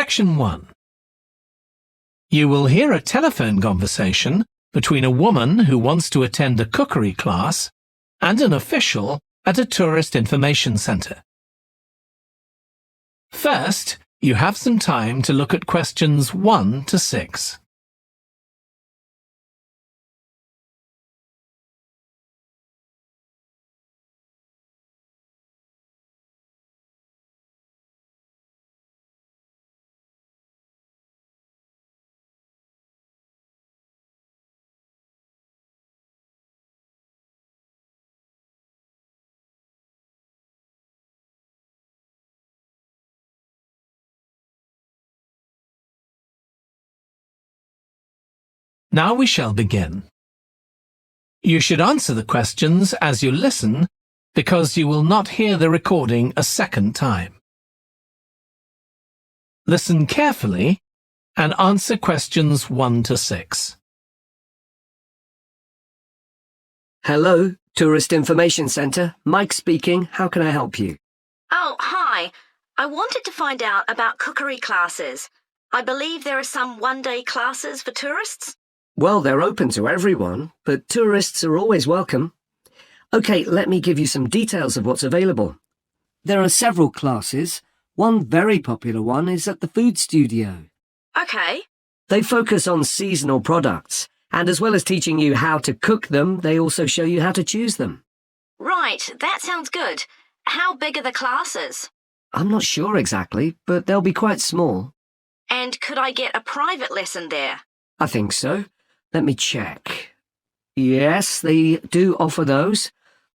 Section 1. You will hear a telephone conversation between a woman who wants to attend a cookery class and an official at a tourist information centre. First, you have some time to look at questions 1 to 6. Now we shall begin. You should answer the questions as you listen because you will not hear the recording a second time. Listen carefully and answer questions 1 to 6. Hello, Tourist Information Centre. Mike speaking. How can I help you? Oh, hi. I wanted to find out about cookery classes. I believe there are some one-day classes for tourists. Well, they're open to everyone, but tourists are always welcome. OK, let me give you some details of what's available. There are several classes. One very popular one is at the food studio. OK. They focus on seasonal products, and as well as teaching you how to cook them, they also show you how to choose them. Right, that sounds good. How big are the classes? I'm not sure exactly, but they'll be quite small. And could I get a private lesson there? I think so. Let me check. Yes, they do offer those.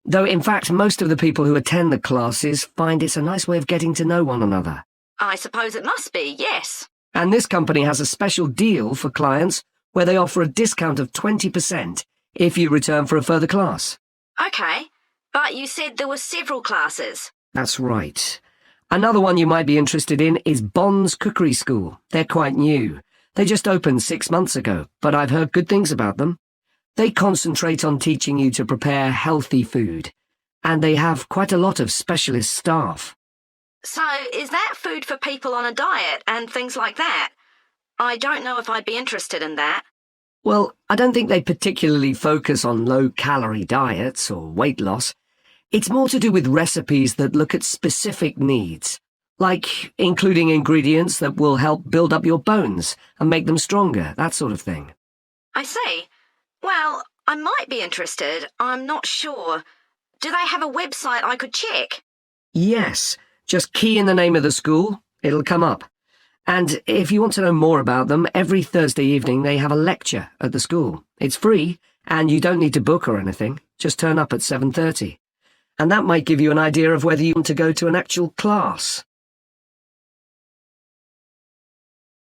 Though, in fact, most of the people who attend the classes find it's a nice way of getting to know one another. I suppose it must be, yes. And this company has a special deal for clients where they offer a discount of 20% if you return for a further class. OK, but you said there were several classes. That's right. Another one you might be interested in is Bond's Cookery School. They're quite new. They just opened 6 months ago, but I've heard good things about them. They concentrate on teaching you to prepare healthy food, and they have quite a lot of specialist staff. So, is that food for people on a diet and things like that? I don't know if I'd be interested in that. Well, I don't think they particularly focus on low-calorie diets or weight loss. It's more to do with recipes that look at specific needs, like including ingredients that will help build up your bones and make them stronger, that sort of thing. I see. Well, I might be interested. I'm not sure. Do they have a website I could check? Yes. Just key in the name of the school. It'll come up. And if you want to know more about them, every Thursday evening they have a lecture at the school. It's free, and you don't need to book or anything. Just turn up at 7:30. And that might give you an idea of whether you want to go to an actual class.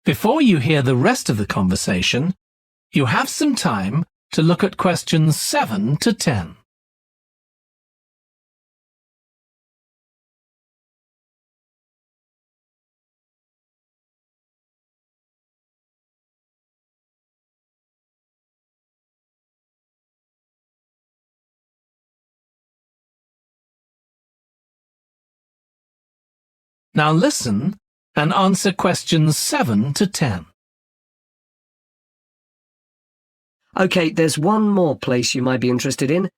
Before you hear the rest of the conversation, you have some time to look at questions 7 to 10. Now listen and answer questions 7 to 10. OK, there's one more place you might be interested in.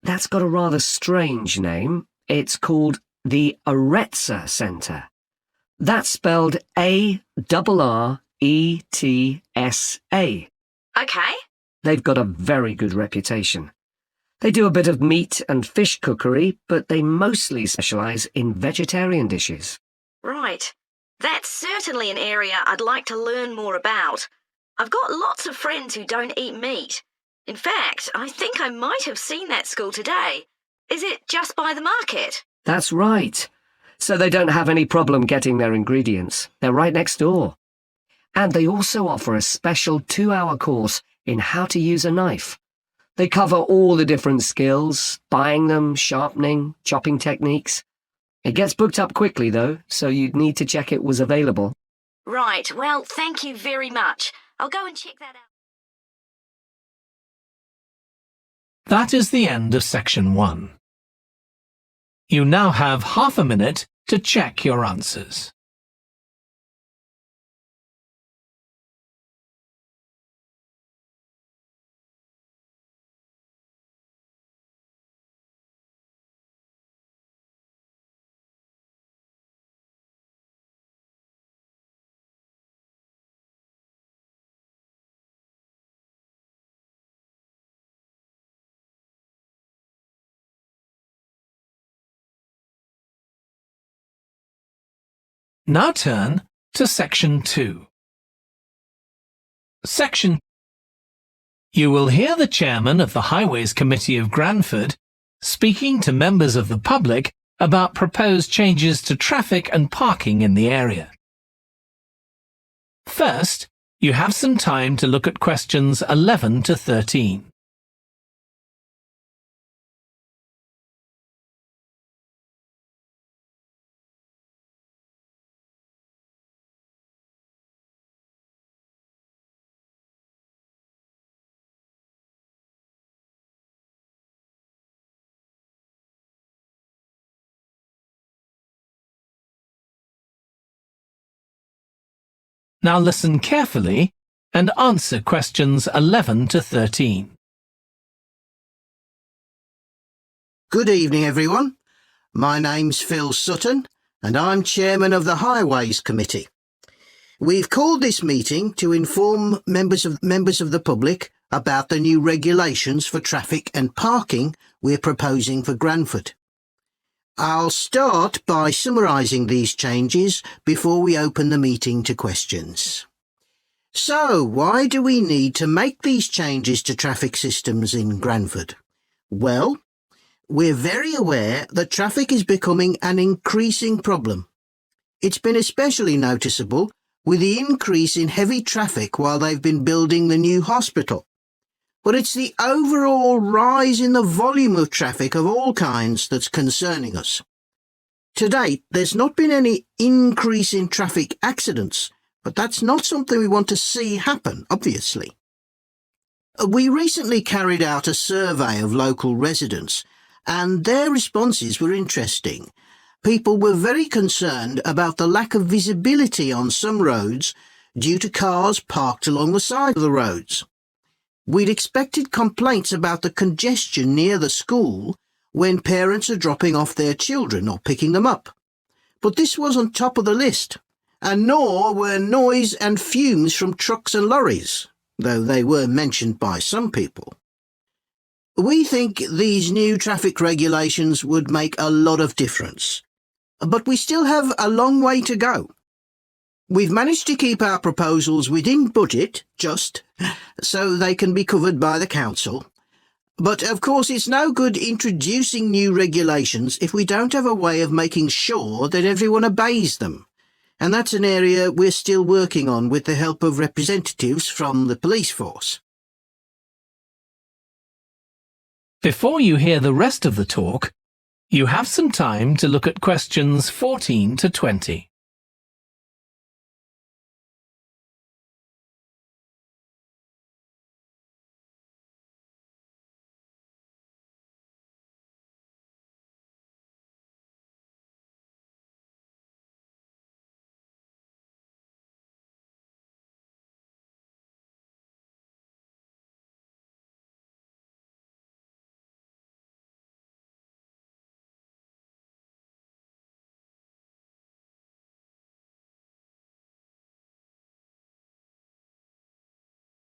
That's got a rather strange name. It's called the Aretsa Centre. That's spelled A-R-R-E-T-S-A. OK. They've got a very good reputation. They do a bit of meat and fish cookery, but they mostly specialise in vegetarian dishes. Right. That's certainly an area I'd like to learn more about. I've got lots of friends who don't eat meat. In fact, I think I might have seen that school today. Is it just by the market? That's right. So they don't have any problem getting their ingredients. They're right next door. And they also offer a special 2-hour course in how to use a knife. They cover all the different skills, buying them, sharpening, chopping techniques. It gets booked up quickly, though, so you'd need to check it was available. Right, well, thank you very much. I'll go and check that out. That is the end of section 1. You now have half a minute to check your answers. Now turn to Section 2. Section. You will hear the chairman of the Highways Committee of Granford speaking to members of the public about proposed changes to traffic and parking in the area. First, you have some time to look at questions 11 to 13. Now listen carefully and answer questions 11 to 13. Good evening, everyone. My name's Phil Sutton, and I'm chairman of the Highways Committee. We've called this meeting to inform members of the public about the new regulations for traffic and parking we're proposing for Granford. I'll start by summarising these changes before we open the meeting to questions. So, why do we need to make these changes to traffic systems in Granford? Well, we're very aware that traffic is becoming an increasing problem. It's been especially noticeable with the increase in heavy traffic while they've been building the new hospital. But it's the overall rise in the volume of traffic of all kinds that's concerning us. To date, there's not been any increase in traffic accidents, but that's not something we want to see happen, obviously. We recently carried out a survey of local residents, and their responses were interesting. People were very concerned about the lack of visibility on some roads due to cars parked along the side of the roads. We'd expected complaints about the congestion near the school when parents are dropping off their children or picking them up. But this wasn't top of the list, and nor were noise and fumes from trucks and lorries, though they were mentioned by some people. We think these new traffic regulations would make a lot of difference, but we still have a long way to go. We've managed to keep our proposals within budget, so they can be covered by the council. But of course it's no good introducing new regulations if we don't have a way of making sure that everyone obeys them. And that's an area we're still working on with the help of representatives from the police force. Before you hear the rest of the talk, you have some time to look at questions 14 to 20.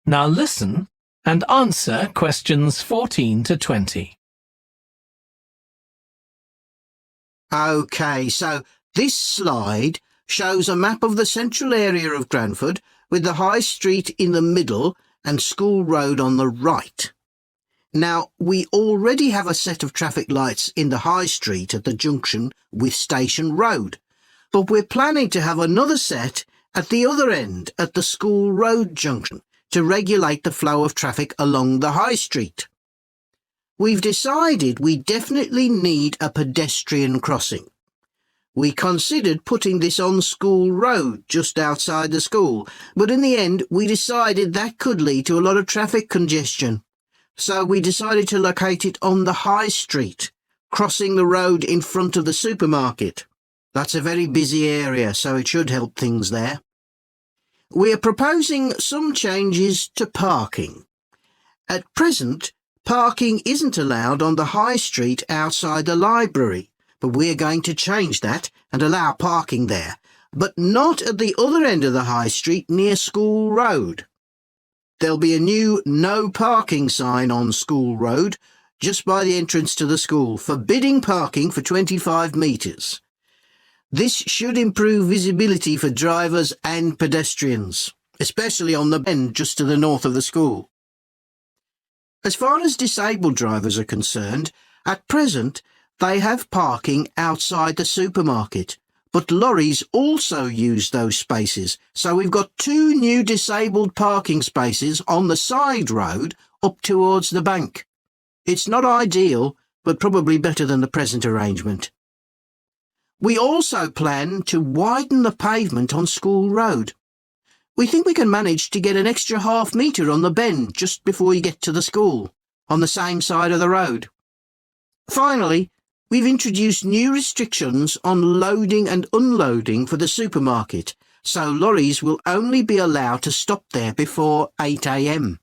Now listen and answer questions 14 to 20. OK, so this slide shows a map of the central area of Granford with the High Street in the middle and School Road on the right. Now, we already have a set of traffic lights in the High Street at the junction with Station Road, but we're planning to have another set at the other end at the School Road junction to regulate the flow of traffic along the High Street. We've decided we definitely need a pedestrian crossing. We considered putting this on School Road just outside the school, but in the end we decided that could lead to a lot of traffic congestion. So we decided to locate it on the High Street, crossing the road in front of the supermarket. That's a very busy area, so it should help things there. We're proposing some changes to parking. At present, parking isn't allowed on the High Street outside the library, but we're going to change that and allow parking there, but not at the other end of the High Street near School Road. There'll be a new no parking sign on School Road just by the entrance to the school, forbidding parking for 25 metres. This should improve visibility for drivers and pedestrians, especially on the bend just to the north of the school. As far as disabled drivers are concerned, at present they have parking outside the supermarket, but lorries also use those spaces, so we've got 2 new disabled parking spaces on the side road up towards the bank. It's not ideal, but probably better than the present arrangement. We also plan to widen the pavement on School Road. We think we can manage to get an extra ½ metre on the bend just before you get to the school, on the same side of the road. Finally, we've introduced new restrictions on loading and unloading for the supermarket, so lorries will only be allowed to stop there before 8 a.m.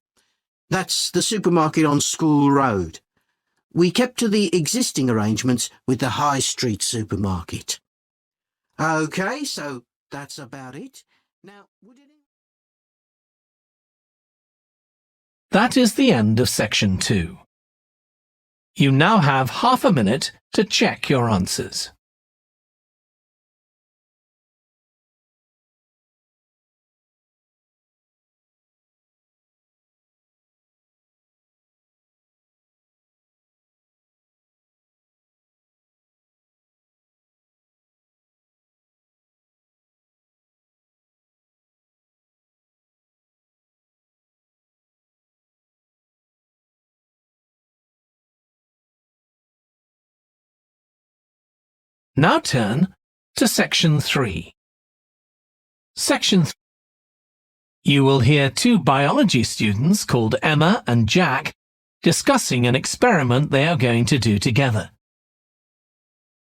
That's the supermarket on School Road. We kept to the existing arrangements with the High Street supermarket. OK, so that's about it. Now, would it... That is the end of section 2. You now have ½ a minute to check your answers. Now turn to section 3. Section 3. You will hear 2 biology students called Emma and Jack discussing an experiment they are going to do together.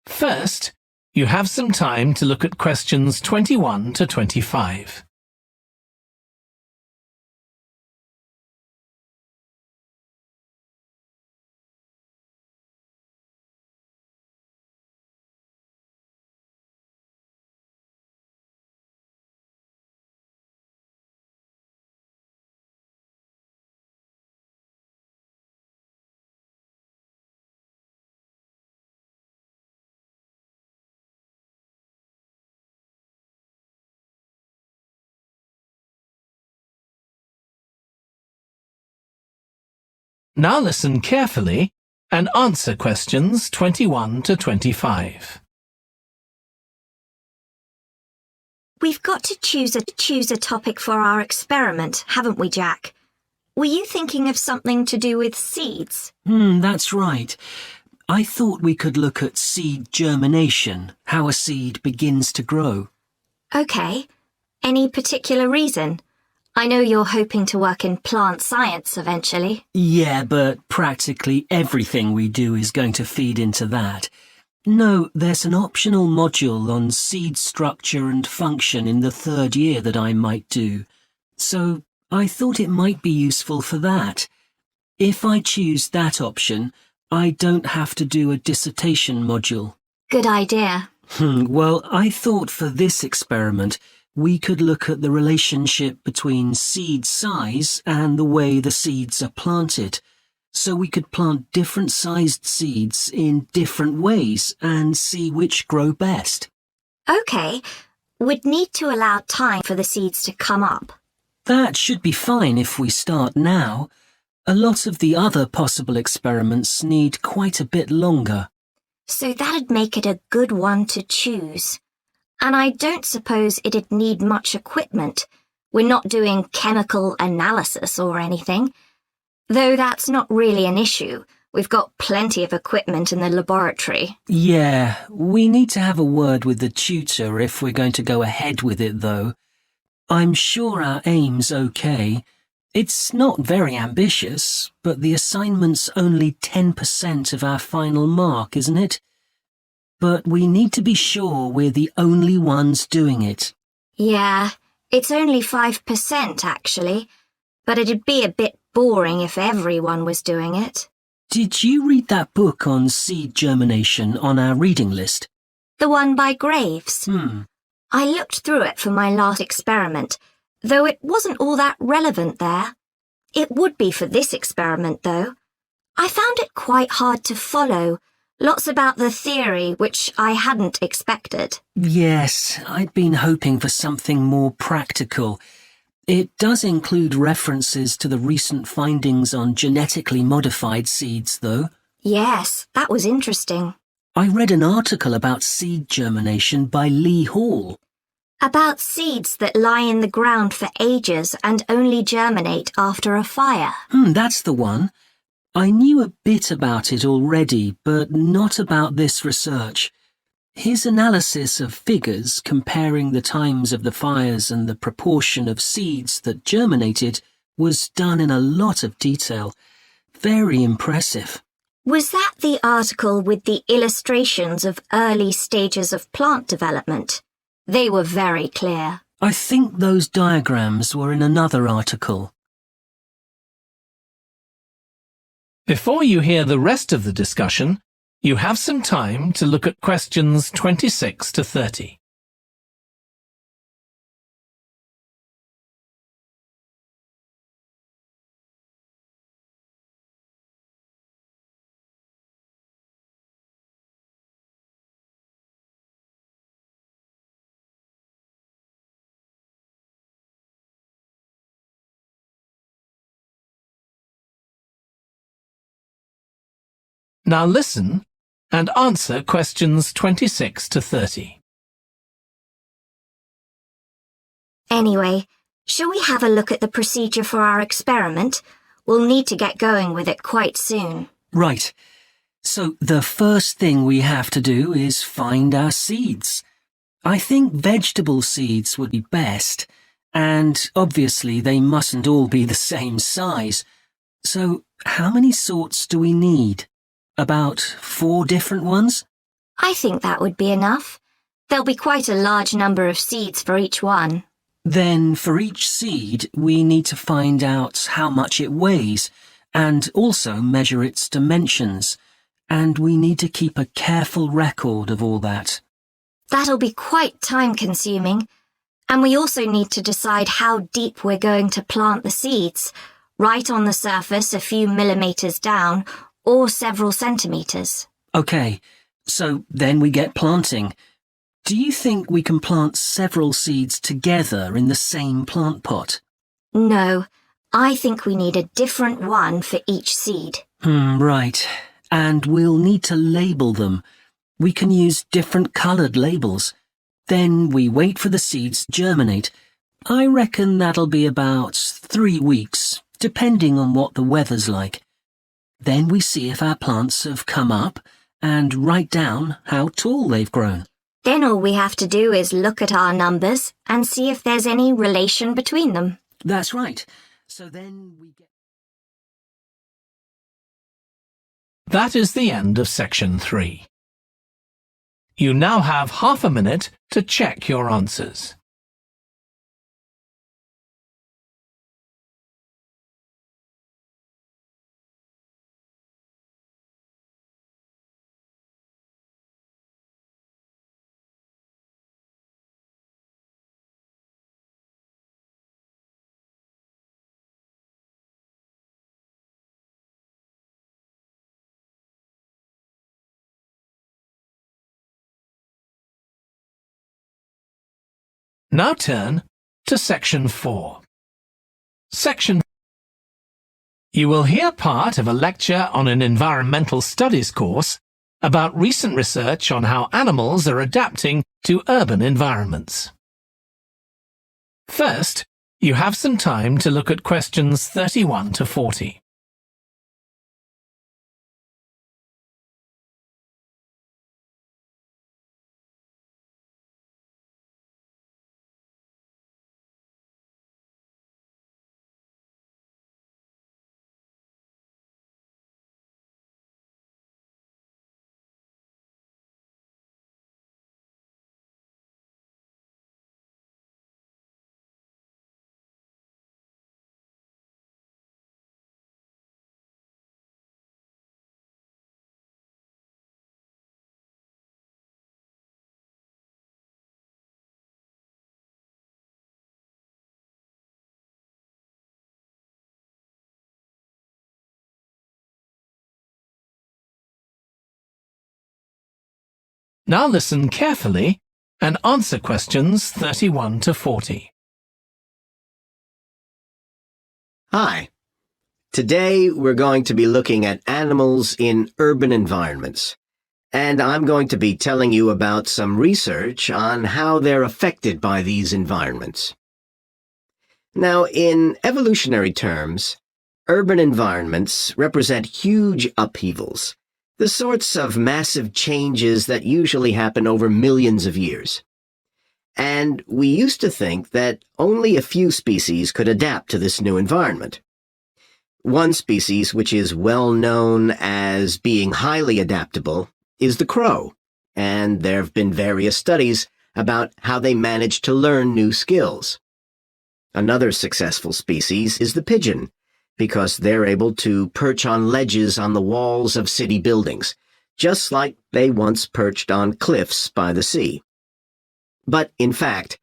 First, you have some time to look at questions 21 to 25. Now listen carefully and answer questions 21 to 25. We've got to choose a topic for our experiment, haven't we, Jack? Were you thinking of something to do with seeds? That's right. I thought we could look at seed germination, how a seed begins to grow. OK. Any particular reason? I know you're hoping to work in plant science eventually. Yeah, but practically everything we do is going to feed into that. No, there's an optional module on seed structure and function in the 3rd year that I might do. So I thought it might be useful for that. If I choose that option, I don't have to do a dissertation module. Good idea. Well, I thought for this experiment, we could look at the relationship between seed size and the way the seeds are planted. So we could plant different sized seeds in different ways and see which grow best. OK. We'd need to allow time for the seeds to come up. That should be fine if we start now. A lot of the other possible experiments need quite a bit longer. So that'd make it a good one to choose. And I don't suppose it'd need much equipment. We're not doing chemical analysis or anything. Though that's not really an issue. We've got plenty of equipment in the laboratory. Yeah, we need to have a word with the tutor if we're going to go ahead with it, though. I'm sure our aim's okay. It's not very ambitious, but the assignment's only 10% of our final mark, isn't it? But we need to be sure we're the only ones doing it. Yeah, it's only 5% actually, but it'd be a bit boring if everyone was doing it. Did you read that book on seed germination on our reading list? The one by Graves? I looked through it for my last experiment, though it wasn't all that relevant there. It would be for this experiment, though. I found it quite hard to follow. Lots about the theory, which I hadn't expected. Yes, I'd been hoping for something more practical. It does include references to the recent findings on genetically modified seeds, though. Yes, that was interesting. I read an article about seed germination by Lee Hall. About seeds that lie in the ground for ages and only germinate after a fire. That's the one. I knew a bit about it already, but not about this research. His analysis of figures comparing the times of the fires and the proportion of seeds that germinated was done in a lot of detail. Very impressive. Was that the article with the illustrations of early stages of plant development? They were very clear. I think those diagrams were in another article. Before you hear the rest of the discussion, you have some time to look at questions 26 to 30. Now listen and answer questions 26 to 30. Anyway, shall we have a look at the procedure for our experiment? We'll need to get going with it quite soon. Right. So the first thing we have to do is find our seeds. I think vegetable seeds would be best, and obviously they mustn't all be the same size. So how many sorts do we need? About 4 different ones? I think that would be enough. There'll be quite a large number of seeds for each one. Then for each seed, we need to find out how much it weighs and also measure its dimensions. And we need to keep a careful record of all that. That'll be quite time-consuming. And we also need to decide how deep we're going to plant the seeds, right on the surface a few millimeters down or several centimeters. Okay, so then we get planting. Do you think we can plant several seeds together in the same plant pot? No, I think we need a different one for each seed. Right. And we'll need to label them. We can use different coloured labels. Then we wait for the seeds to germinate. I reckon that'll be about 3 weeks, depending on what the weather's like. Then we see if our plants have come up and write down how tall they've grown. Then all we have to do is look at our numbers and see if there's any relation between them. That's right. So then we get... That is the end of section 3. You now have half a minute to check your answers. Now turn to section 4. Section 4. You will hear part of a lecture on an environmental studies course about recent research on how animals are adapting to urban environments. First, you have some time to look at questions 31 to 40. Now listen carefully and answer questions 31 to 40. Hi. Today we're going to be looking at animals in urban environments, and I'm going to be telling you about some research on how they're affected by these environments. Now, in evolutionary terms, urban environments represent huge upheavals, the sorts of massive changes that usually happen over millions of years. And we used to think that only a few species could adapt to this new environment. One species which is well known as being highly adaptable is the crow, and there have been various studies about how they manage to learn new skills. Another successful species is the pigeon, because they're able to perch on ledges on the walls of city buildings, just like they once perched on cliffs by the sea. But in fact,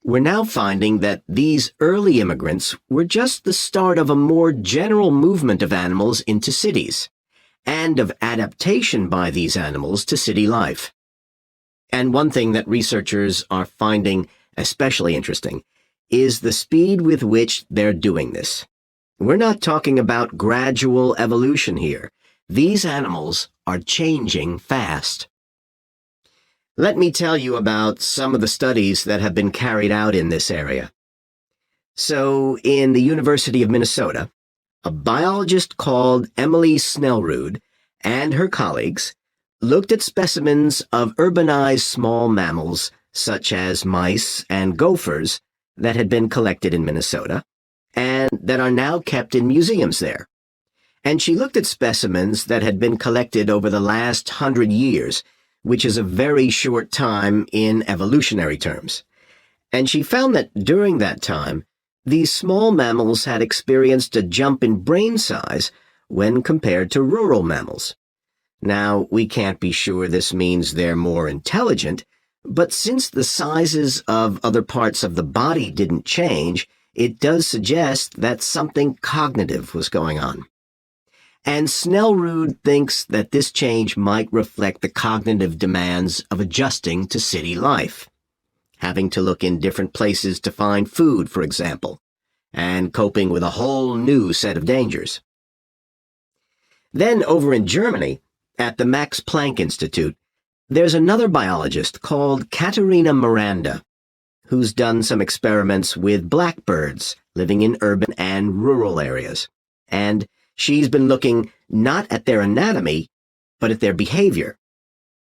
we're now finding that these early immigrants were just the start of a more general movement of animals into cities, and of adaptation by these animals to city life. And one thing that researchers are finding especially interesting is the speed with which they're doing this. We're not talking about gradual evolution here. These animals are changing fast. Let me tell you about some of the studies that have been carried out in this area. So, in the University of Minnesota, a biologist called Emily Snellrud and her colleagues looked at specimens of urbanized small mammals such as mice and gophers that had been collected in Minnesota and that are now kept in museums there. And she looked at specimens that had been collected over the last 100 years, which is a very short time in evolutionary terms. And she found that during that time, these small mammals had experienced a jump in brain size when compared to rural mammals. Now, we can't be sure this means they're more intelligent, but since the sizes of other parts of the body didn't change, it does suggest that something cognitive was going on. And Snellrud thinks that this change might reflect the cognitive demands of adjusting to city life, having to look in different places to find food, for example, and coping with a whole new set of dangers. Then over in Germany, at the Max Planck Institute, there's another biologist called Katharina Miranda, who's done some experiments with blackbirds living in urban and rural areas. And she's been looking not at their anatomy, but at their behavior.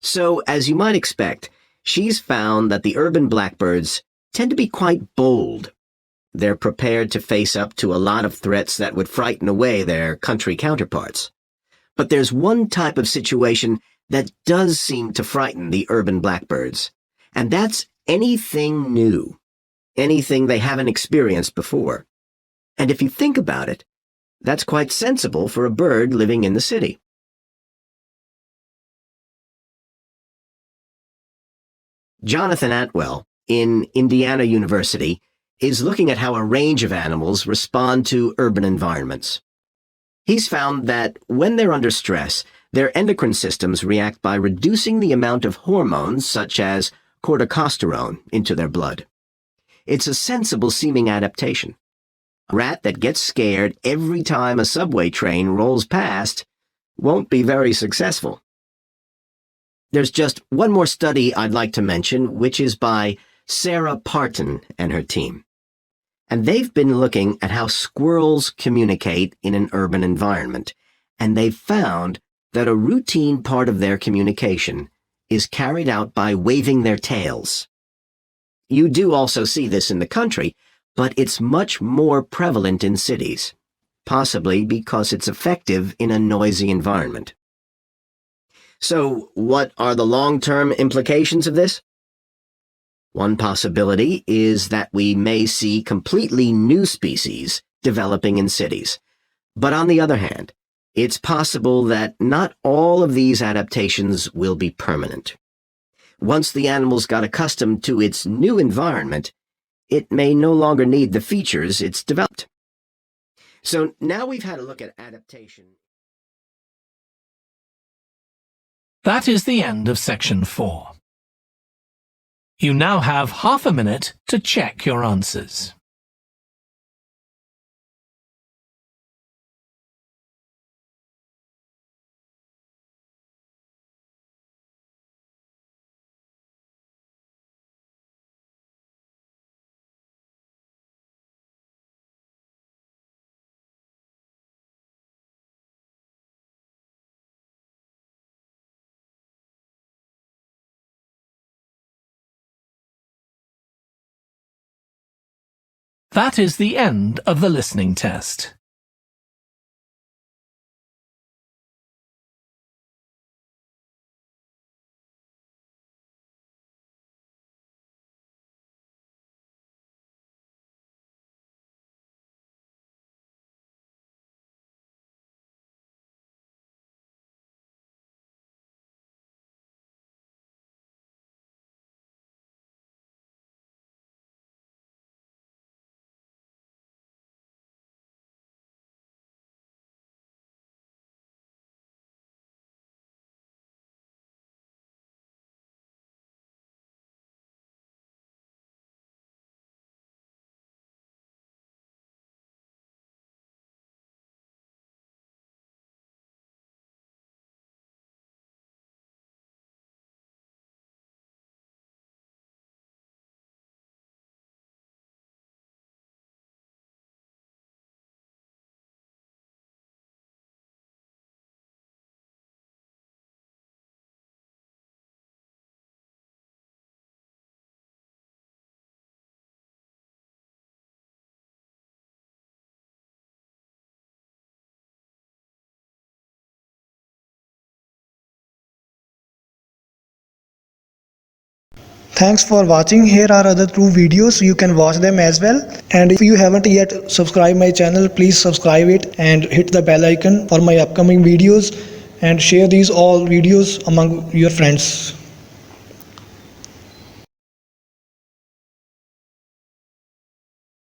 So, as you might expect, she's found that the urban blackbirds tend to be quite bold. They're prepared to face up to a lot of threats that would frighten away their country counterparts. But there's one type of situation that does seem to frighten the urban blackbirds, and that's anything new, anything they haven't experienced before. And if you think about it, that's quite sensible for a bird living in the city. Jonathan Atwell, in Indiana University, is looking at how a range of animals respond to urban environments. He's found that when they're under stress, their endocrine systems react by reducing the amount of hormones such as corticosterone into their blood. It's a sensible-seeming adaptation. A rat that gets scared every time a subway train rolls past won't be very successful. There's just one more study I'd like to mention, which is by Sarah Parton and her team. And they've been looking at how squirrels communicate in an urban environment, and they've found that a routine part of their communication is carried out by waving their tails. You do also see this in the country, but it's much more prevalent in cities, possibly because it's effective in a noisy environment. So, what are the long-term implications of this? One possibility is that we may see completely new species developing in cities. But on the other hand, it's possible that not all of these adaptations will be permanent. Once the animals got accustomed to its new environment, it may no longer need the features it's developed. So now we've had a look at adaptation. That is the end of section 4. You now have half a minute to check your answers. That is the end of the listening test. Thanks for watching. Here are other 2 videos. You can watch them as well. And if you haven't yet subscribed my channel, please subscribe it and hit the bell icon for my upcoming videos, and share these all videos among your friends.